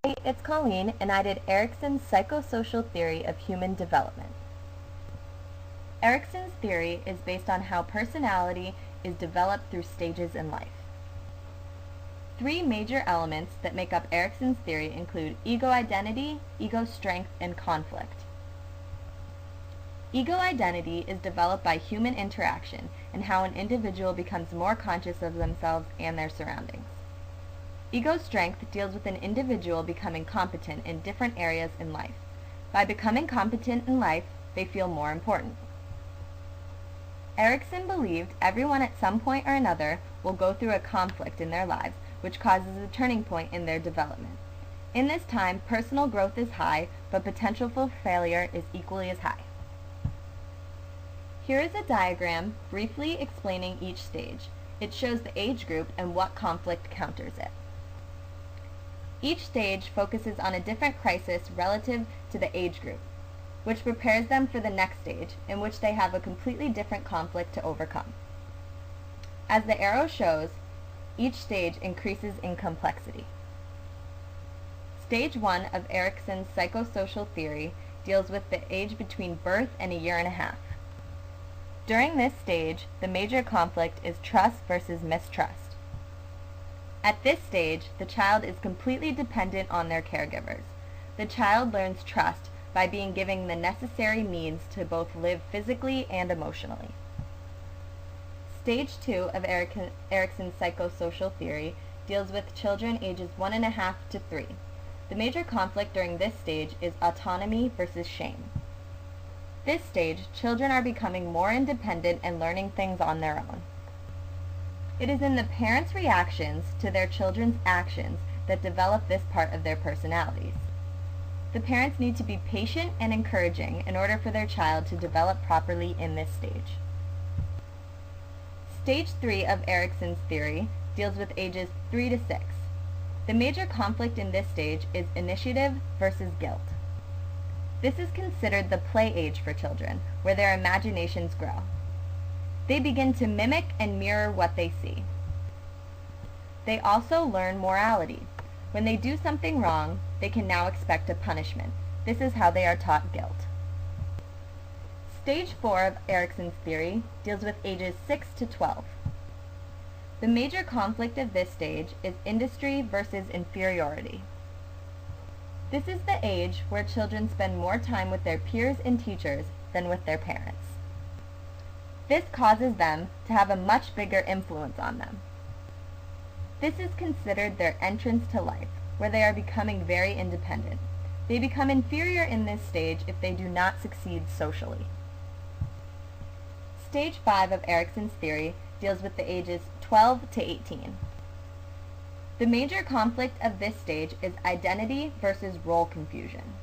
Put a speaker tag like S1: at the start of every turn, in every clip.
S1: It's Colleen, and I did Erikson's Psychosocial Theory of Human Development. Erikson's theory is based on how personality is developed through stages in life. Three major elements that make up Erikson's theory include ego identity, ego strength, and conflict. Ego identity is developed by human interaction and how an individual becomes more conscious of themselves and their surroundings. Ego strength deals with an individual becoming competent in different areas in life. By becoming competent in life, they feel more important. Erikson believed everyone at some point or another will go through a conflict in their lives, which causes a turning point in their development. In this time, personal growth is high, but potential for failure is equally as high. Here is a diagram briefly explaining each stage. It shows the age group and what conflict counters it. Each stage focuses on a different crisis relative to the age group, which prepares them for the next stage, in which they have a completely different conflict to overcome. As the arrow shows, each stage increases in complexity. Stage 1 of Erikson's psychosocial theory deals with the age between birth and a year and a half. During this stage, the major conflict is trust versus mistrust. At this stage, the child is completely dependent on their caregivers. The child learns trust by being given the necessary means to both live physically and emotionally. Stage 2 of Erikson's psychosocial theory deals with children ages 1.5 to 3. The major conflict during this stage is autonomy versus shame. This stage, children are becoming more independent and learning things on their own. It is in the parents' reactions to their children's actions that develop this part of their personalities. The parents need to be patient and encouraging in order for their child to develop properly in this stage. Stage 3 of Erikson's theory deals with ages 3 to 6. The major conflict in this stage is initiative versus guilt. This is considered the play age for children, where their imaginations grow. They begin to mimic and mirror what they see. They also learn morality. When they do something wrong, they can now expect a punishment. This is how they are taught guilt. Stage 4 of Erikson's theory deals with ages 6 to 12. The major conflict of this stage is industry versus inferiority. This is the age where children spend more time with their peers and teachers than with their parents. This causes them to have a much bigger influence on them. This is considered their entrance to life, where they are becoming very independent. They become inferior in this stage if they do not succeed socially. Stage 5 of Erikson's theory deals with the ages 12 to 18. The major conflict of this stage is identity versus role confusion.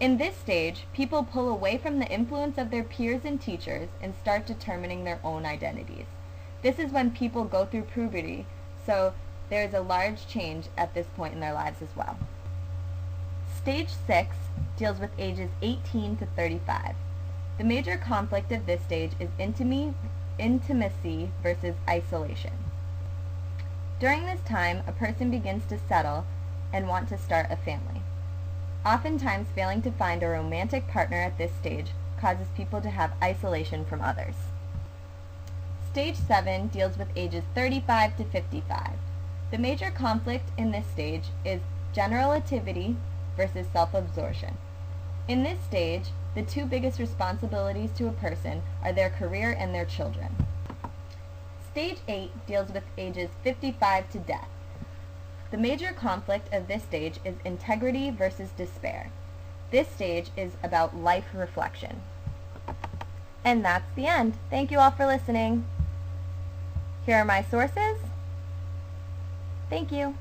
S1: In this stage, people pull away from the influence of their peers and teachers and start determining their own identities. This is when people go through puberty, so there is a large change at this point in their lives as well. Stage 6 deals with ages 18 to 35. The major conflict of this stage is intimacy versus isolation. During this time, a person begins to settle and want to start a family. Oftentimes, failing to find a romantic partner at this stage causes people to have isolation from others. Stage 7 deals with ages 35 to 55. The major conflict in this stage is generativity versus self-absorption. In this stage, the two biggest responsibilities to a person are their career and their children. Stage 8 deals with ages 55 to death. The major conflict of this stage is integrity versus despair. This stage is about life reflection. And that's the end. Thank you all for listening. Here are my sources. Thank you.